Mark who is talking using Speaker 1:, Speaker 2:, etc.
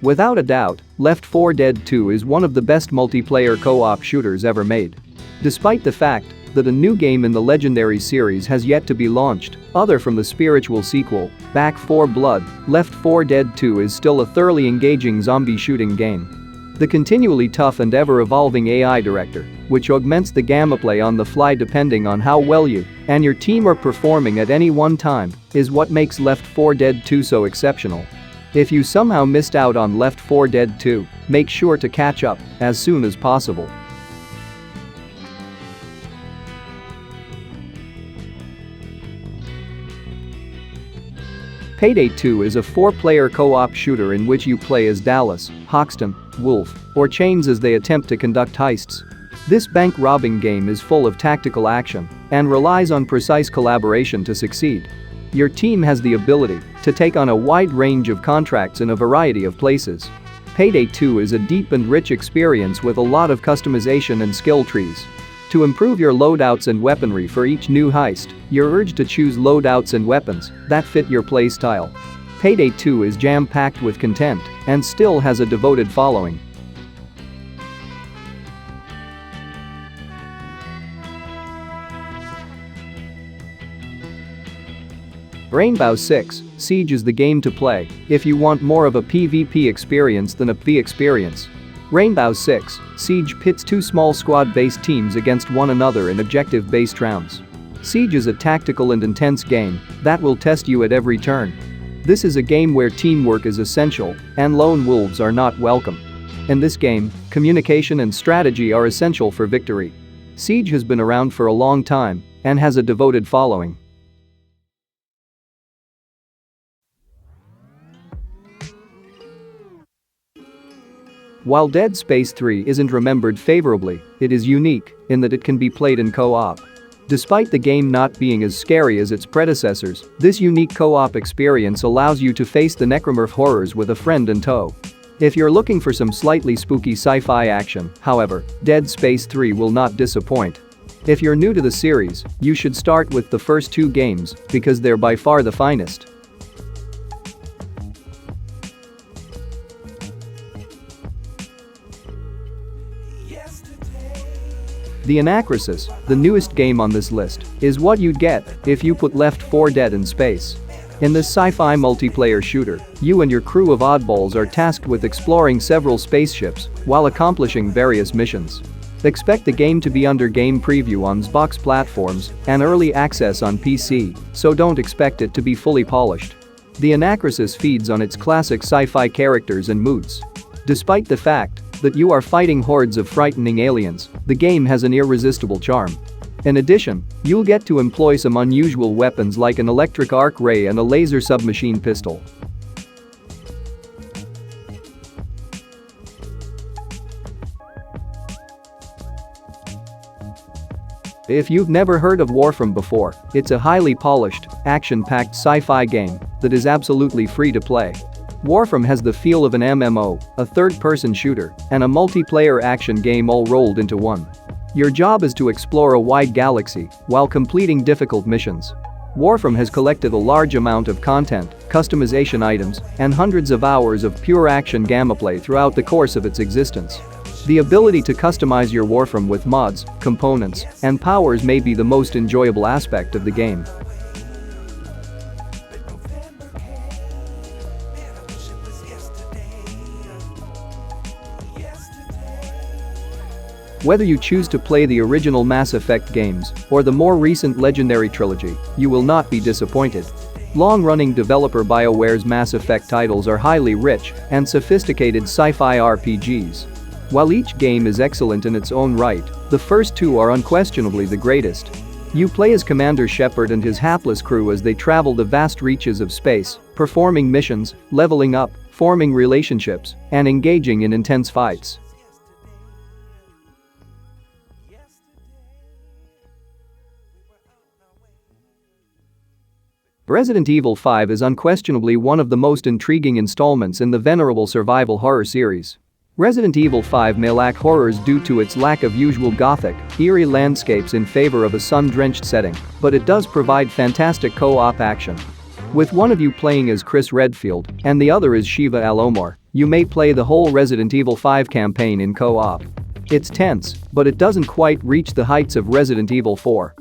Speaker 1: Without a doubt, Left 4 Dead 2 is one of the best multiplayer co-op shooters ever made. Despite the fact that a new game in the legendary series has yet to be launched, other from the spiritual sequel, Back 4 Blood, Left 4 Dead 2 is still a thoroughly engaging zombie shooting game. The continually tough and ever-evolving AI director, which augments the gameplay on the fly depending on how well you and your team are performing at any one time, is what makes Left 4 Dead 2 so exceptional. If you somehow missed out on Left 4 Dead 2, make sure to catch up as soon as possible. Payday 2 is a 4-player co-op shooter in which you play as Dallas, Hoxton, Wolf, or Chains as they attempt to conduct heists. This bank-robbing game is full of tactical action and relies on precise collaboration to succeed. Your team has the ability to take on a wide range of contracts in a variety of places. Payday 2 is a deep and rich experience with a lot of customization and skill trees. To improve your loadouts and weaponry for each new heist, you're urged to choose loadouts and weapons that fit your playstyle. Payday 2 is jam-packed with content and still has a devoted following. Rainbow Six Siege is the game to play if you want more of a PvP experience than a PvE experience. Rainbow Six Siege pits two small squad-based teams against one another in objective-based rounds. Siege is a tactical and intense game that will test you at every turn. This is a game where teamwork is essential and lone wolves are not welcome. In this game, communication and strategy are essential for victory. Siege has been around for a long time and has a devoted following. While Dead Space 3 isn't remembered favorably, it is unique in that it can be played in co-op. Despite the game not being as scary as its predecessors, this unique co-op experience allows you to face the necromorph horrors with a friend in tow. If you're looking for some slightly spooky sci-fi action, however, Dead Space 3 will not disappoint. If you're new to the series, you should start with the first two games because they're by far the finest. The Anacrusis, the newest game on this list, is what you'd get if you put Left 4 Dead in space. In this sci-fi multiplayer shooter, you and your crew of oddballs are tasked with exploring several spaceships while accomplishing various missions. Expect the game to be under game preview on Xbox platforms and early access on PC, so don't expect it to be fully polished. The Anacrusis feeds on its classic sci-fi characters and moods. Despite the fact that you are fighting hordes of frightening aliens, the game has an irresistible charm. In addition, you'll get to employ some unusual weapons like an electric arc ray and a laser submachine pistol. If you've never heard of Warframe before, it's a highly polished, action-packed sci-fi game that is absolutely free to play. Warframe has the feel of an MMO, a third-person shooter, and a multiplayer action game all rolled into one. Your job is to explore a wide galaxy while completing difficult missions. Warframe has collected a large amount of content, customization items, and hundreds of hours of pure action gameplay throughout the course of its existence. The ability to customize your Warframe with mods, components, and powers may be the most enjoyable aspect of the game. Whether you choose to play the original Mass Effect games or the more recent Legendary trilogy, you will not be disappointed. Long-running developer BioWare's Mass Effect titles are highly rich and sophisticated sci-fi RPGs. While each game is excellent in its own right, the first two are unquestionably the greatest. You play as Commander Shepard and his hapless crew as they travel the vast reaches of space, performing missions, leveling up, forming relationships, and engaging in intense fights. Resident Evil 5 is unquestionably one of the most intriguing installments in the venerable survival horror series. Resident Evil 5 may lack horrors due to its lack of usual gothic, eerie landscapes in favor of a sun-drenched setting, but it does provide fantastic co-op action. With one of you playing as Chris Redfield and the other as Shiva Al-Omar, You may play the whole Resident Evil 5 campaign in co-op. It's tense, but it doesn't quite reach the heights of Resident Evil 4.